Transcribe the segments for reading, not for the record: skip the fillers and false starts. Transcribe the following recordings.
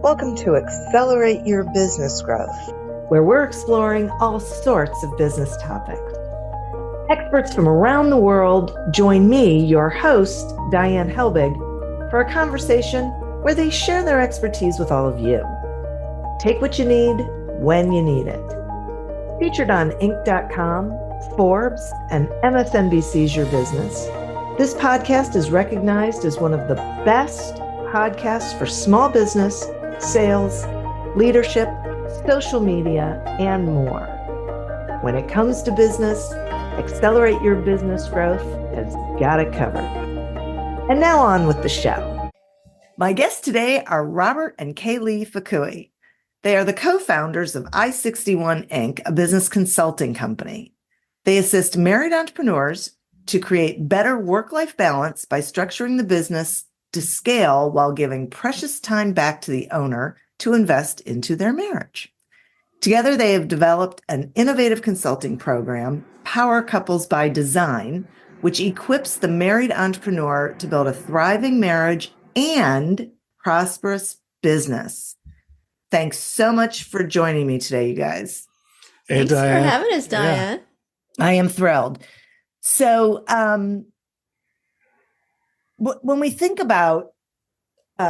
Welcome to Accelerate Your Business Growth, where we're exploring all sorts of business topics. Experts from around the world join me, your host, Diane Helbig, for a conversation where they share their expertise with all of you. Take what you need when you need it. Featured on Inc.com, Forbes, and MSNBC's Your Business, this podcast is recognized as one of the best podcasts for small business, sales, leadership, social media, and more. When it comes to business, Accelerate Your Business Growth has got it covered. And now on with the show. My guests today are Robert and Kaylee Fukui. They are the co-founders of I-61 Inc., a business consulting company. They assist married entrepreneurs to create better work-life balance by structuring the business to scale while giving precious time back to the owner to invest into their marriage. Together, they have developed an innovative consulting program, Power Couples by Design, which equips the married entrepreneur to build a thriving marriage and prosperous business. Thanks so much for joining me today, you guys. Hey, Thanks Diane. for having us, Diane. Yeah. I am thrilled. So, when we think about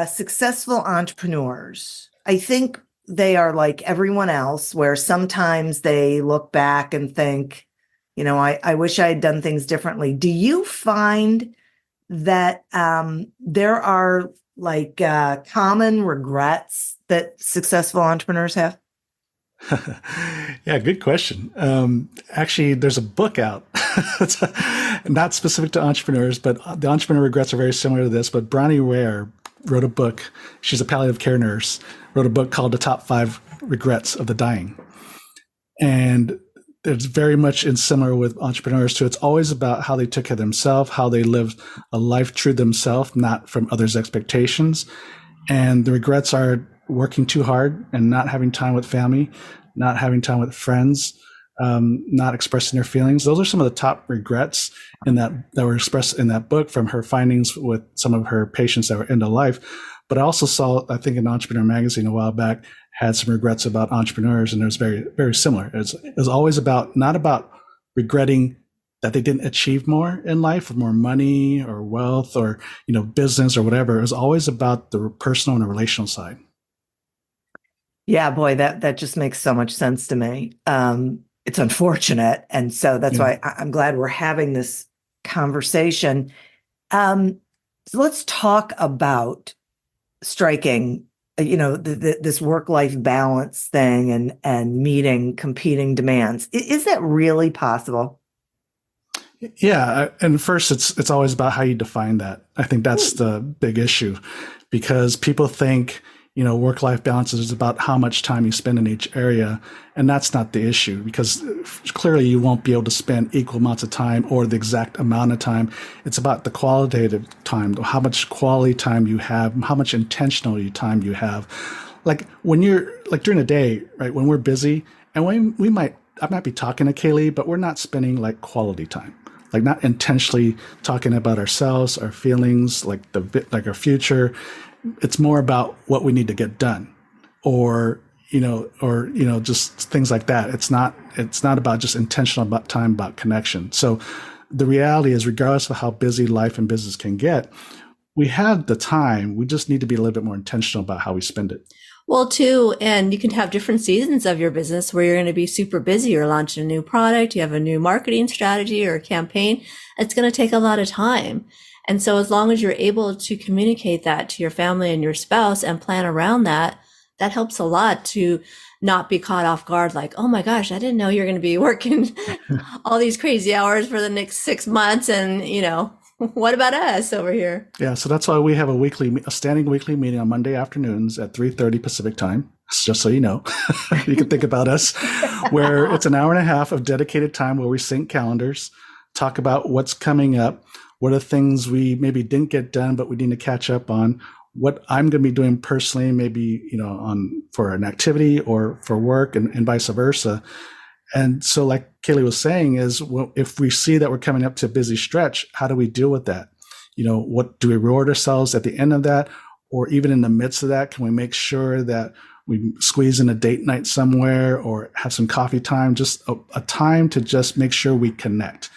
successful entrepreneurs, I think they are like everyone else, where sometimes they look back and think, you know, I wish I had done things differently. Do you find that there are like common regrets that successful entrepreneurs have? Yeah, good question. Actually, there's a book out. It's not specific to entrepreneurs, but the entrepreneur regrets are very similar to this. But Bronnie Ware wrote a book. She's a palliative care nurse, wrote a book called The Top 5 Regrets of the Dying. And it's very much in similar with entrepreneurs too. It's always about how they took care of themselves, how they lived a life true to themselves, not from others' expectations. And the regrets are working too hard and not having time with family, not having time with friends, not expressing their feelings. Those are some of the top regrets that were expressed in that book from her findings with some of her patients that were end of life. But I also saw, I think, an Entrepreneur magazine a while back had some regrets about entrepreneurs, and it was very, very similar. It was always not about regretting that they didn't achieve more in life, with more money or wealth or, business or whatever. It was always about the personal and the relational side. Yeah, boy, that just makes so much sense to me. It's unfortunate. And so that's why I'm glad we're having this conversation. So let's talk about striking, this work-life balance thing and meeting competing demands. Is that really possible? Yeah. And first, it's always about how you define that. I think that's the big issue, because people think, work-life balance is about how much time you spend in each area. And that's not the issue, because clearly you won't be able to spend equal amounts of time or the exact amount of time. It's about the qualitative time, how much quality time you have, how much intentional time you have. Like when you're like during the day, right? When we're busy and I might be talking to Kaylee, but we're not spending like quality time. Like not intentionally talking about ourselves, our feelings, like our future. It's more about what we need to get done, or just things like that. It's not about just intentional about time, about connection. So the reality is, regardless of how busy life and business can get, we have the time. We just need to be a little bit more intentional about how we spend it. Well, too, and you can have different seasons of your business where you're going to be super busy. You're launching a new product, you have a new marketing strategy or a campaign. It's going to take a lot of time. And so as long as you're able to communicate that to your family and your spouse and plan around that, that helps a lot to not be caught off guard. Like, oh my gosh, I didn't know you're going to be working all these crazy hours for the next 6 months. And, what about us over here? Yeah. So that's why we have a standing weekly meeting on Monday afternoons at 3:30 Pacific time. Just so you know, you can think about us, where it's an hour and a half of dedicated time where we sync calendars, talk about what's coming up. What are things we maybe didn't get done, but we need to catch up on? What I'm going to be doing personally, maybe, for an activity or for work and vice versa. And so like Kaylee was saying is, well, if we see that we're coming up to a busy stretch, how do we deal with that? What do we reward ourselves at the end of that? or even in the midst of that, can we make sure that we squeeze in a date night somewhere or have some coffee time, just a time to just make sure we connect.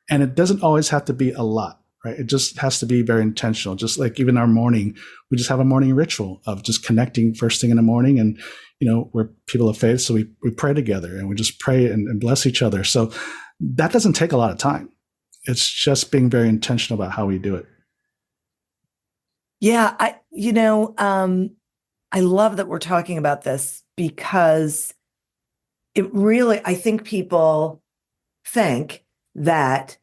And it doesn't always have to be a lot, right? It just has to be very intentional. Just like even our morning, we just have a morning ritual of just connecting first thing in the morning. And, we're people of faith, so we pray together and we just pray and bless each other. So that doesn't take a lot of time. It's just being very intentional about how we do it. Yeah, I love that we're talking about this because it really, I think people think that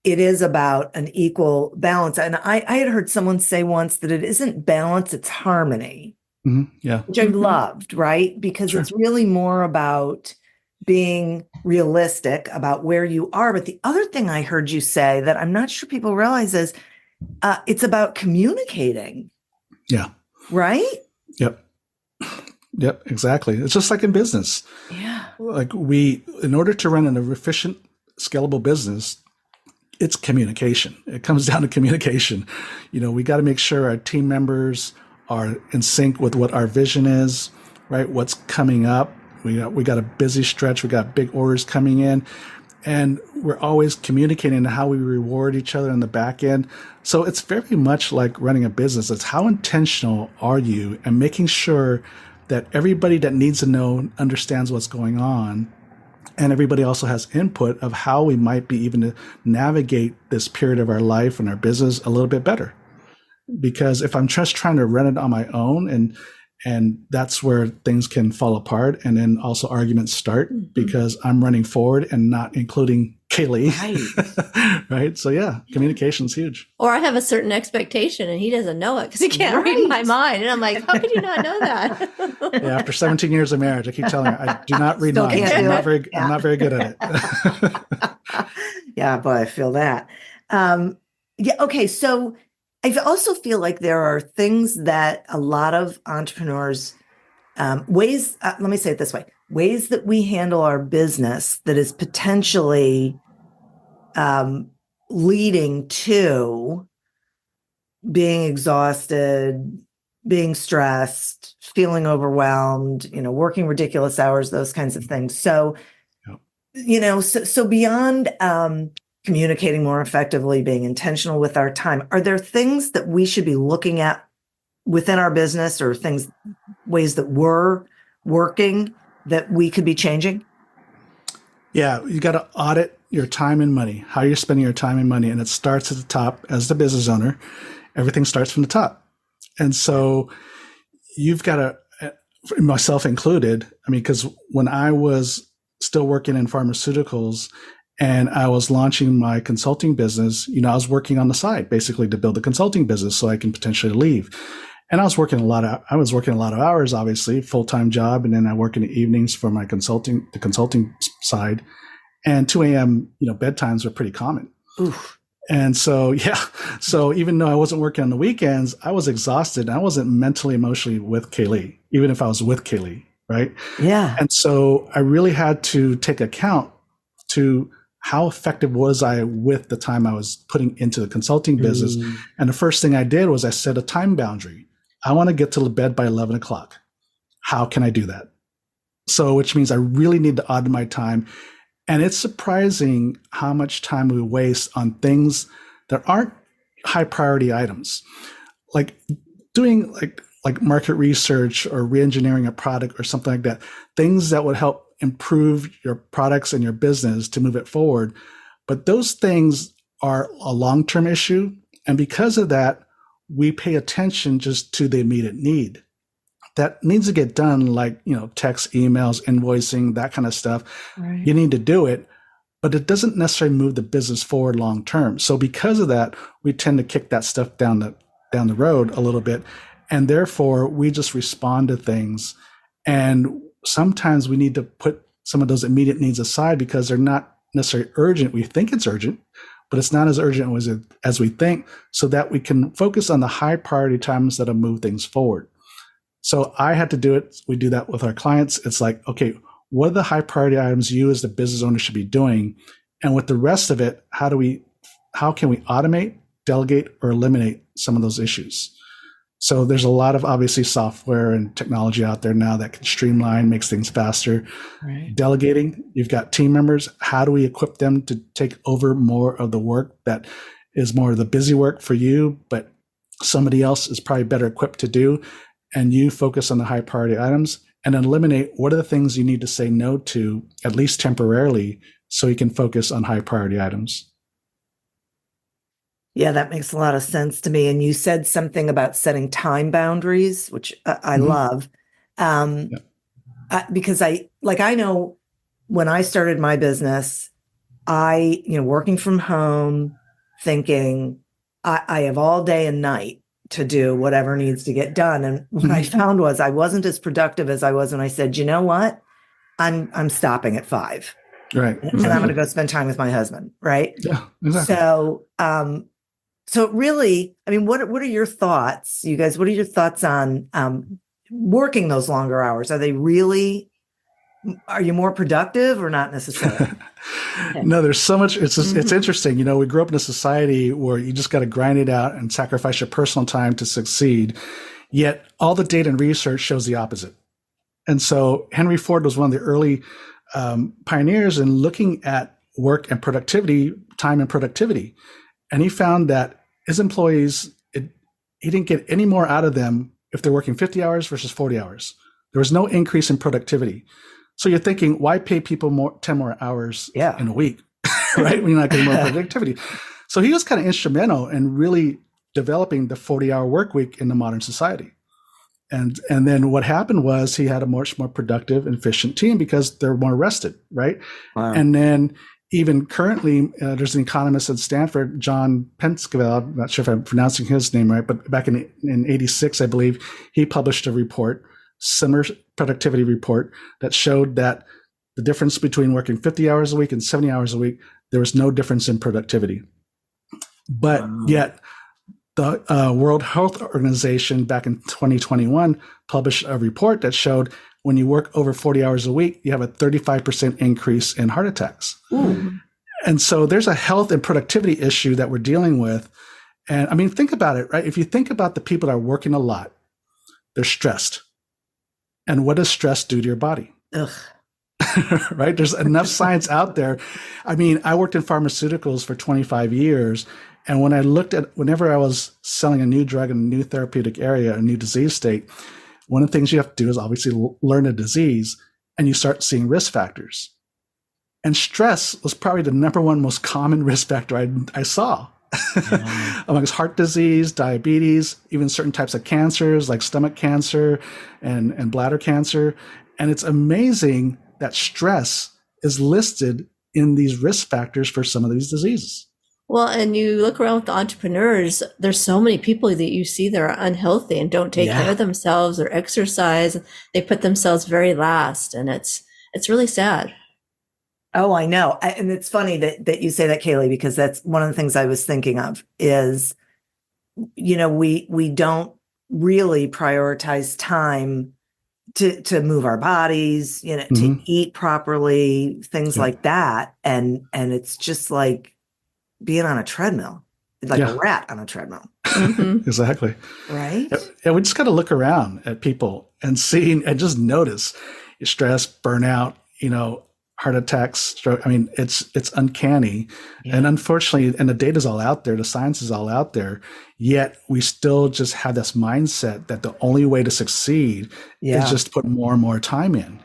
it is about an equal balance. And I had heard someone say once that it isn't balance, it's harmony. Mm-hmm. Yeah. Which I loved, right? Because it's really more about being realistic about where you are. But the other thing I heard you say that I'm not sure people realize is it's about communicating. Yeah. Right? Yep, exactly. It's just like in business. Yeah. Like in order to run an efficient, scalable business, it's communication. It comes down to communication. We got to make sure our team members are in sync with what our vision is, right? What's coming up. We got a busy stretch. We got big orders coming in, and we're always communicating how we reward each other in the back end. So it's very much like running a business. It's how intentional are you and making sure that everybody that needs to know understands what's going on. And everybody also has input of how we might be even to navigate this period of our life and our business a little bit better. Because if I'm just trying to run it on my own, and that's where things can fall apart, and then also arguments start because I'm running forward and not including Kaylee. Right. Right. So yeah, communication's huge. Or I have a certain expectation and he doesn't know it because he can't read my mind. And I'm like, how could you not know that? Yeah, after 17 years of marriage, I keep telling her I do not read minds. I'm not very good at it. Yeah, boy, I feel that. Okay. So I also feel like there are things that a lot of entrepreneurs, let me say it this way, ways that we handle our business that is potentially leading to being exhausted, being stressed, feeling overwhelmed, working ridiculous hours, those kinds of things. So, so beyond communicating more effectively, being intentional with our time, are there things that we should be looking at within our business or ways that we're working that we could be changing? Yeah, you got to audit your time and money, how you're spending your time and money. And it starts at the top as the business owner. Everything starts from the top. And so you've got to, myself included, because when I was still working in pharmaceuticals and I was launching my consulting business, I was working on the side basically to build a consulting business so I can potentially leave. And I was working a lot of hours, obviously, full-time job. And then I work in the evenings for the consulting side. And 2 a.m., bedtimes were pretty common. Oof. And so, so even though I wasn't working on the weekends, I was exhausted. I wasn't mentally, emotionally with Kaylee, even if I was with Kaylee, right? Yeah. And so I really had to take account to how effective was I with the time I was putting into the consulting business. And the first thing I did was I set a time boundary. I want to get to bed by 11 o'clock. How can I do that? So, which means I really need to audit my time. And it's surprising how much time we waste on things that aren't high priority items, like doing like market research or re-engineering a product or something like that, things that would help improve your products and your business to move it forward. But those things are a long-term issue. And because of that, we pay attention just to the immediate need. That needs to get done, like, text, emails, invoicing, that kind of stuff. Right. You need to do it, but it doesn't necessarily move the business forward long term. So because of that, we tend to kick that stuff down the road a little bit. And therefore, we just respond to things. And sometimes we need to put some of those immediate needs aside because they're not necessarily urgent. We think it's urgent, but it's not as urgent as we think, so that we can focus on the high priority times that'll move things forward. So I had to do it. We do that with our clients. It's like, okay, what are the high priority items you as the business owner should be doing? And with the rest of it, how can we automate, delegate, or eliminate some of those issues? So there's a lot of obviously software and technology out there now that can streamline, makes things faster. Right. Delegating, you've got team members. How do we equip them to take over more of the work that is more of the busy work for you, but somebody else is probably better equipped to do, and you focus on the high priority items and eliminate what are the things you need to say no to, at least temporarily, so you can focus on high priority items. Yeah, that makes a lot of sense to me. And you said something about setting time boundaries, which I love. Yeah. Because I know when I started my business, working from home, thinking I have all day and night to do whatever needs to get done. And what I found was I wasn't as productive as I was when I said, you know what, I'm stopping at 5. Right. And I'm going to go spend time with my husband. Right. Yeah, exactly. So really, I mean, what are your thoughts, you guys? What are your thoughts on working those longer hours? Are you more productive or not necessarily? No, there's so much. It's interesting. We grew up in a society where you just got to grind it out and sacrifice your personal time to succeed. Yet all the data and research shows the opposite. And so Henry Ford was one of the early pioneers in looking at work and productivity, time and productivity. And he found that his employees, he didn't get any more out of them if they're working 50 hours versus 40 hours. There was no increase in productivity. So you're thinking, why pay people 10 more hours in a week, right? When you're not getting more productivity. So he was kind of instrumental in really developing the 40-hour work week in the modern society. And then what happened was he had a much more productive and efficient team because they're more rested, right? Wow. And then even currently, there's an economist at Stanford, John Penskeville, I'm not sure if I'm pronouncing his name right, but back in 86, I believe, he published a report, similar productivity report, that showed that the difference between working 50 hours a week and 70 hours a week, there was no difference in productivity. But yet, the World Health Organization back in 2021 published a report that showed when you work over 40 hours a week, you have a 35% increase in heart attacks. Ooh. And so there's a health and productivity issue that we're dealing with. And I mean, think about it, right? If you think about the people that are working a lot, they're stressed. And what does stress do to your body? Ugh. Right? There's enough science out there. I mean, I worked in pharmaceuticals for 25 years. And when I looked at, whenever I was selling a new drug in a new therapeutic area, a new disease state, one of the things you have to do is obviously learn a disease, and you start seeing risk factors. And stress was probably the number one most common risk factor I saw amongst heart disease, diabetes, even certain types of cancers like stomach cancer and bladder cancer. And it's amazing that stress is listed in these risk factors for some of these diseases. Well, and you look around with the entrepreneurs, there's so many people that you see that are unhealthy and don't take care of themselves or exercise. They put themselves very last, and it's really sad. Oh, I know. And it's funny that you say that, Kaylee, because that's one of the things I was thinking of is, we don't really prioritize time to move our bodies, to eat properly, things like that. And it's just like being on a treadmill, like a rat on a treadmill. Exactly. Right. And we just got to look around at people and see and just notice stress, burnout, heart attacks, stroke. I mean, it's uncanny. Yeah. And unfortunately, and the data's all out there, the science is all out there, yet we still just have this mindset that the only way to succeed is just to put more and more time in.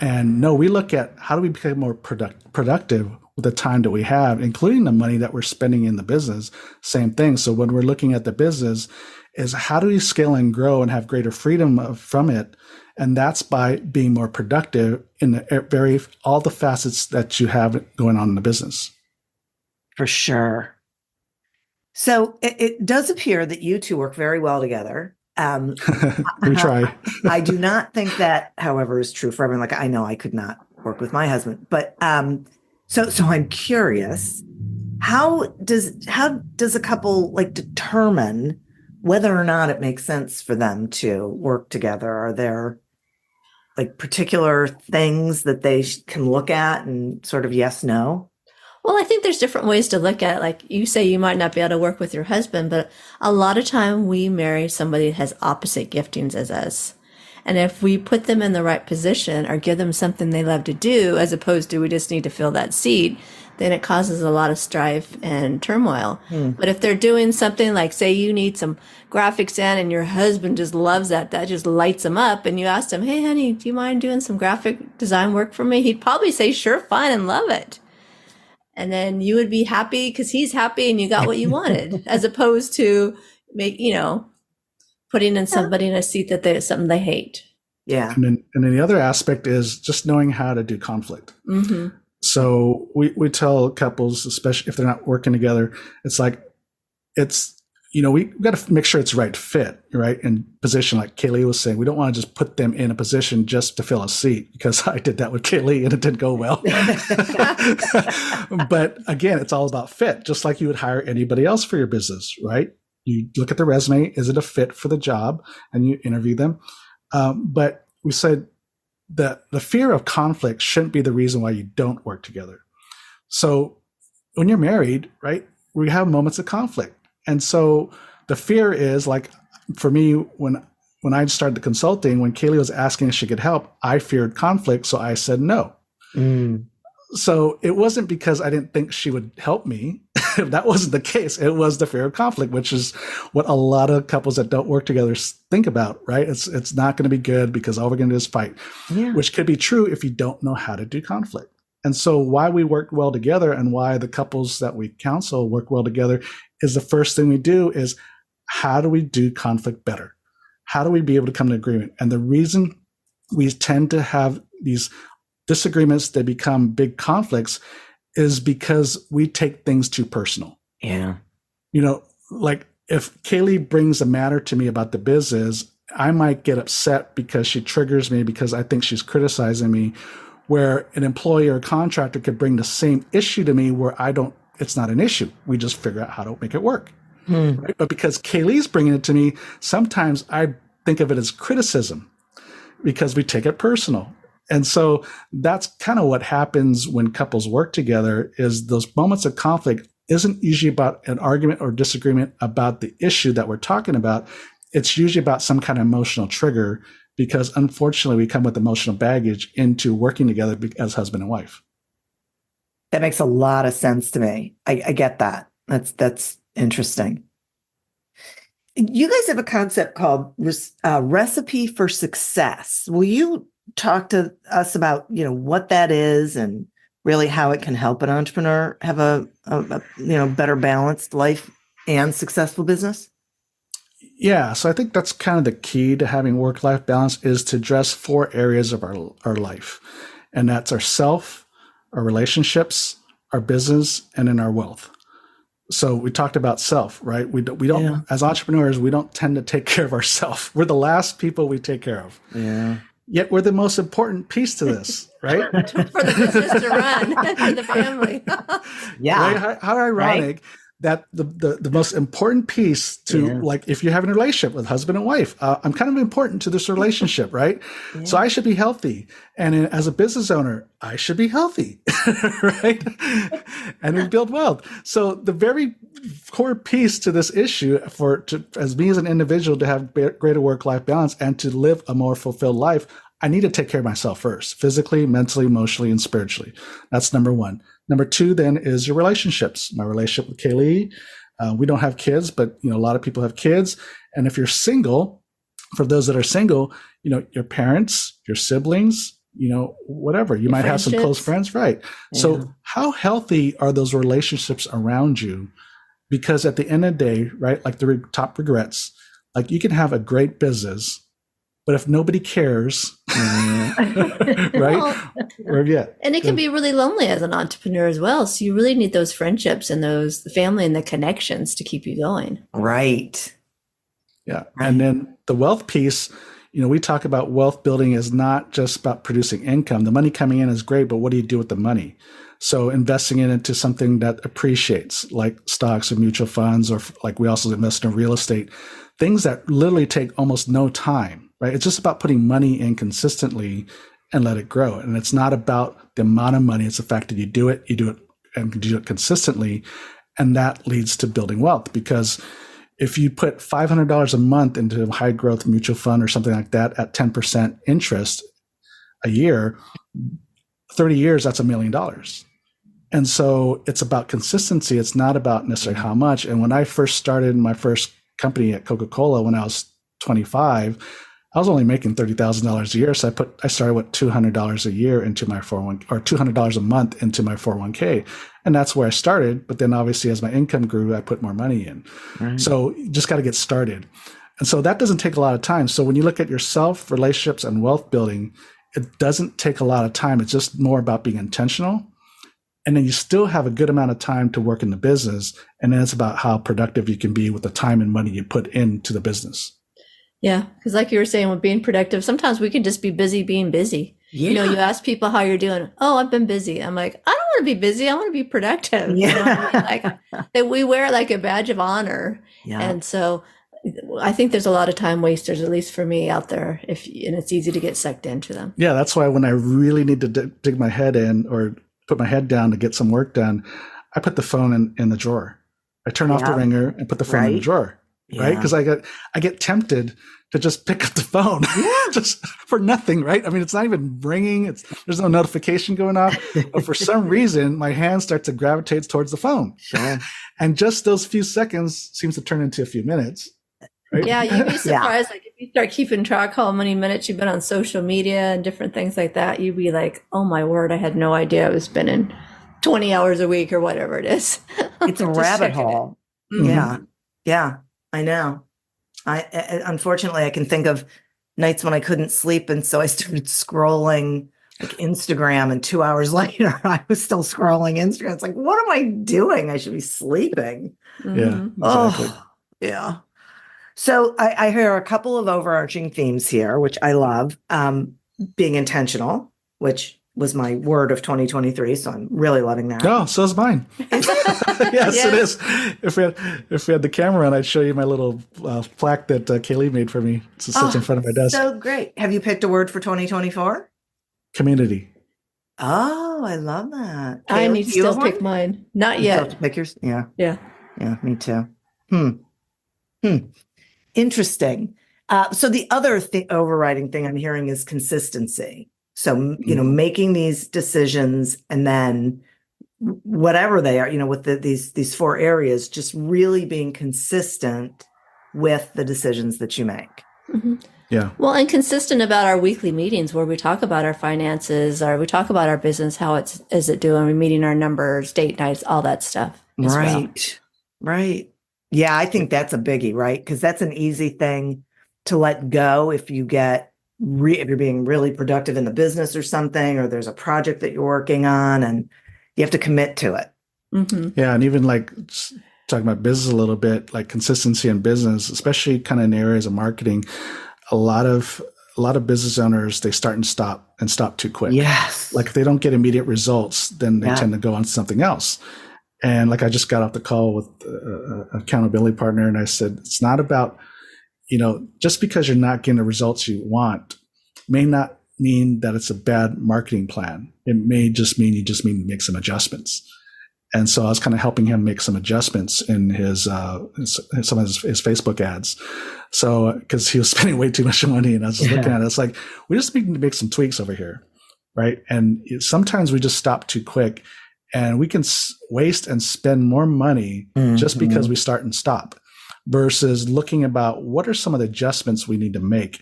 And no, we look at how do we become more productive with the time that we have, including the money that we're spending in the business. Same thing. So when we're looking at the business, is how do we scale and grow and have greater freedom from it? And that's by being more productive in all the facets that you have going on in the business. For sure. So it does appear that you two work very well together. We try. I do not think that, however, is true for everyone. Like, I know I could not work with my husband, but so I'm curious, how does a couple determine whether or not it makes sense for them to work together? Are there particular things that they can look at and sort of yes, no? Well, I think there's different ways to look at it. Like you say, you might not be able to work with your husband, but a lot of time we marry somebody that has opposite giftings as us. And if we put them in the right position or give them something they love to do, as opposed to we just need to fill that seat, then it causes a lot of strife and turmoil. But if they're doing something like, say, you need some graphics in and your husband just loves that just lights him up, and you asked him, hey, honey, do you mind doing some graphic design work for me? He'd probably say, sure, fine, and love it. And then you would be happy because he's happy and you got what you wanted, as opposed to putting in somebody in a seat that there's something they hate. Yeah. And then the other aspect is just knowing how to do conflict. So we tell couples, especially if they're not working together, we got to make sure it's right fit, right? In position, like Kaylee was saying, we don't want to just put them in a position just to fill a seat, because I did that with Kaylee and it didn't go well. But again, it's all about fit, just like you would hire anybody else for your business, right? You look at the resume, is it a fit for the job? And you interview them. But we said that the fear of conflict shouldn't be the reason why you don't work together. So when you're married, right, we have moments of conflict. And so the fear is, like, for me, when I started the consulting, when Kaylee was asking if she could help, I feared conflict. So I said no. So it wasn't because I didn't think she would help me. That wasn't the case. It was the fear of conflict, which is what a lot of couples that don't work together think about, right? It's not going to be good because all we're going to do is fight, which could be true if you don't know how to do conflict. And so why we work well together and why the couples that we counsel work well together is the first thing we do is, how do we do conflict better? How do we be able to come to agreement? And the reason we tend to have these disagreements that become big conflicts is because we take things too personal. Yeah. Like if Kaylee brings a matter to me about the business, I might get upset because she triggers me because I think she's criticizing me, where an employee or contractor could bring the same issue to me where it's not an issue. We just figure out how to make it work. Right? But because Kaylee's bringing it to me, sometimes I think of it as criticism because we take it personal. And so that's kind of what happens when couples work together, is those moments of conflict isn't usually about an argument or disagreement about the issue that we're talking about. It's usually about some kind of emotional trigger, because unfortunately we come with emotional baggage into working together as husband and wife. That makes a lot of sense to me. I get that. That's interesting. You guys have a concept called recipe for success. Will you talk to us about, what that is and really how it can help an entrepreneur have a better balanced life and successful business? Yeah. So I think that's kind of the key to having work-life balance, is to address 4 areas of our life. And that's our self, our relationships, our business, and then our wealth. So we talked about self, right? We don't as entrepreneurs, we don't tend to take care of ourselves. We're the last people we take care of. Yeah. Yet we're the most important piece to this, right? For the business to run and the family. Yeah. Right? How ironic that the most important piece to, like, if you're having a relationship with husband and wife, I'm kind of important to this relationship, right? So I should be healthy. And as a business owner, I should be healthy, right? And we build wealth. So the very core piece to this issue as me as an individual to have greater work-life balance and to live a more fulfilled life, I need to take care of myself first, physically, mentally, emotionally, and spiritually. That's number 1. Number 2 then is your relationships. My relationship with Kaylee. We don't have kids, but a lot of people have kids. And if you're single, for those that are single, your parents, your siblings, whatever, you might have some close friends, right? Yeah. So how healthy are those relationships around you? Because at the end of the day, right, like the top regrets, like you can have a great business, but if nobody cares, right? And it can be really lonely as an entrepreneur as well. So you really need those friendships and the family and the connections to keep you going. Right. Yeah. And then the wealth piece, we talk about wealth building is not just about producing income. The money coming in is great, but what do you do with the money? So investing it into something that appreciates, like stocks or mutual funds, or like we also invest in real estate, things that literally take almost no time, right? It's just about putting money in consistently and let it grow. And it's not about the amount of money. It's the fact that you do it and do it consistently. And that leads to building wealth, because if you put $500 a month into a high growth mutual fund or something like that at 10% interest a year, 30 years, that's $1 million. And so it's about consistency. It's not about necessarily how much. And when I first started my first company at Coca-Cola when I was 25, I was only making $30,000 a year. So I started with $200 a year into my 401, or $200 a month into my 401k. And that's where I started. But then obviously as my income grew, I put more money in. Right. So you just got to get started. And so that doesn't take a lot of time. So when you look at yourself, relationships, and wealth building, it doesn't take a lot of time. It's just more about being intentional. And then you still have a good amount of time to work in the business. And then it's about how productive you can be with the time and money you put into the business. Yeah. Because like you were saying, with being productive, sometimes we can just be busy being busy. Yeah. You know, you ask people how you're doing. Oh, I've been busy. I'm like, I don't want to be busy. I want to be productive. Yeah. You know what I mean? Like that we wear like a badge of honor. Yeah. And so I think there's a lot of time wasters, at least for me out there, and it's easy to get sucked into them. Yeah. That's why when I really need to dig my head in or put my head down to get some work done, I put the phone in the drawer. I turn off the ringer and put the phone in the drawer, right? Because I get tempted to just pick up the phone just for nothing, right? I mean, it's not even ringing. There's no notification going off. But for some reason, my hand starts to gravitate towards the phone. Sure. And just those few seconds seems to turn into a few minutes. Right? Yeah, you'd be surprised. Like if you start keeping track how many minutes you've been on social media and different things like that, you'd be like, oh my word, I had no idea I was spending 20 hours a week or whatever it is. It's a rabbit hole. Mm-hmm. Yeah, I know. I unfortunately, I can think of nights when I couldn't sleep. And so I started scrolling like Instagram, and 2 hours later, I was still scrolling Instagram. It's like, what am I doing? I should be sleeping. Mm-hmm. Yeah, exactly. Oh, yeah. So I hear a couple of overarching themes here, which I love. Being intentional, which was my word of 2023. So I'm really loving that. Oh, so is mine. Yes, it is. If we had the camera on, I'd show you my little plaque that Kaylee made for me. It sits in front of my desk. So great. Have you picked a word for 2024? Community. Oh, I love that. Kaylee, I need to still pick mine. Not yet. You have to pick yours? Yeah. Yeah. Yeah, me too. Interesting. So the other overriding thing I'm hearing is consistency. So, making these decisions, and then whatever they are, with these 4 areas, just really being consistent with the decisions that you make. Mm-hmm. Yeah. Well, and consistent about our weekly meetings where we talk about our finances, or we talk about our business, how is it doing? We're meeting our numbers, date nights, all that stuff. Right. Right. Yeah, I think that's a biggie, right? Because that's an easy thing to let go if you get if you're being really productive in the business or something, or there's a project that you're working on and you have to commit to it. Mm-hmm. Yeah. And even like talking about business a little bit, like consistency in business, especially kind of in areas of marketing, a lot of business owners, they start and stop too quick. Yes. Like if they don't get immediate results, then they tend to go on to something else. And like I just got off the call with an accountability partner, and I said, it's not about, just because you're not getting the results you want may not mean that it's a bad marketing plan. It may just mean you just need to make some adjustments. And so I was kind of helping him make some adjustments in his some of his Facebook ads. So because he was spending way too much money, and I was just looking at it, it's like, we just need to make some tweaks over here, right? And sometimes we just stop too quick. And we can waste and spend more money just because we start and stop, versus looking about what are some of the adjustments we need to make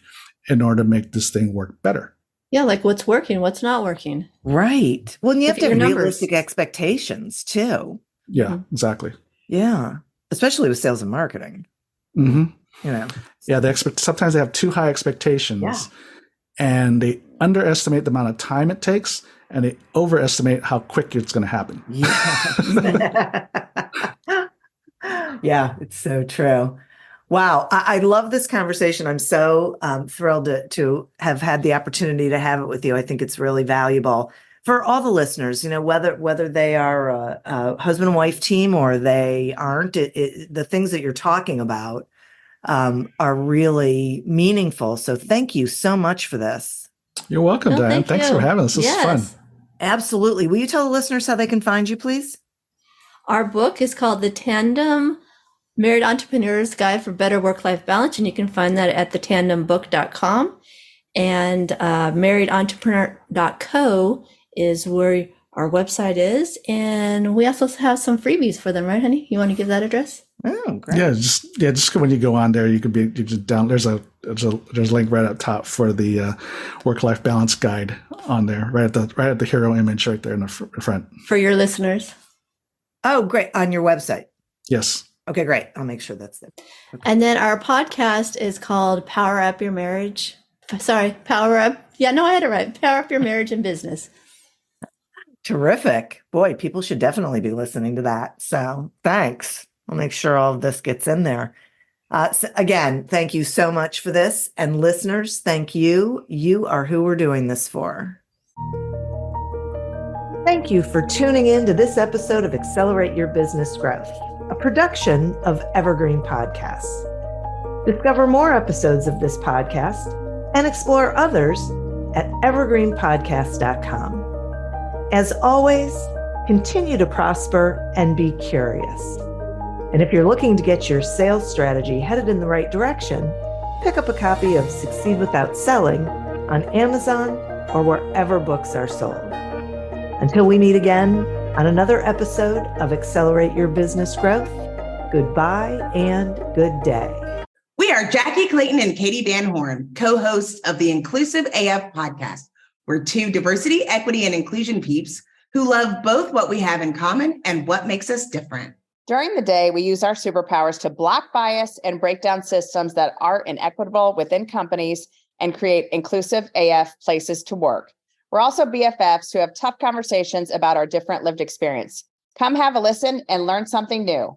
in order to make this thing work better. Yeah, like what's working, what's not working. Right. Well, and you have to have realistic expectations too. Yeah, exactly. Yeah, especially with sales and marketing. Mm-hmm. Yeah, sometimes they have too high expectations, and they underestimate the amount of time it takes, and they overestimate how quick it's going to happen. Yeah, it's so true. Wow. I love this conversation. I'm so thrilled to have had the opportunity to have it with you. I think it's really valuable for all the listeners, whether they are a husband and wife team or they aren't, the things that you're talking about are really meaningful. So thank you so much for this. You're welcome, Diane. Thanks for having us. This is fun. Absolutely. Will you tell the listeners how they can find you, please? Our book is called The Tandem Married Entrepreneur's Guide for Better Work-Life Balance, and you can find that at thetandembook.com. And marriedentrepreneur.co is where our website is. And we also have some freebies for them, right, honey? You want to give that address? Oh, great. Just when you go on there, you can down. There's a link right up top for the work-life balance guide on there, right at the hero image right there in the front. For your listeners. Oh, great. On your website. Yes. Okay, great. I'll make sure that's there. Okay. And then our podcast is called Power Up Your Marriage. Power Up. Yeah, no, I had it right. Power Up Your Marriage and Business. Terrific. Boy, people should definitely be listening to that. So thanks. I'll make sure all of this gets in there. So again, thank you so much for this. And listeners, thank you. You are who we're doing this for. Thank you for tuning in to this episode of Accelerate Your Business Growth, a production of Evergreen Podcasts. Discover more episodes of this podcast and explore others at evergreenpodcast.com. As always, continue to prosper and be curious. And if you're looking to get your sales strategy headed in the right direction, pick up a copy of Succeed Without Selling on Amazon or wherever books are sold. Until we meet again on another episode of Accelerate Your Business Growth, goodbye and good day. We are Jackie Clayton and Katie Van Horn, co-hosts of the Inclusive AF podcast. We're two diversity, equity, and inclusion peeps who love both what we have in common and what makes us different. During the day, we use our superpowers to block bias and break down systems that are inequitable within companies and create inclusive AF places to work. We're also BFFs who have tough conversations about our different lived experience. Come have a listen and learn something new.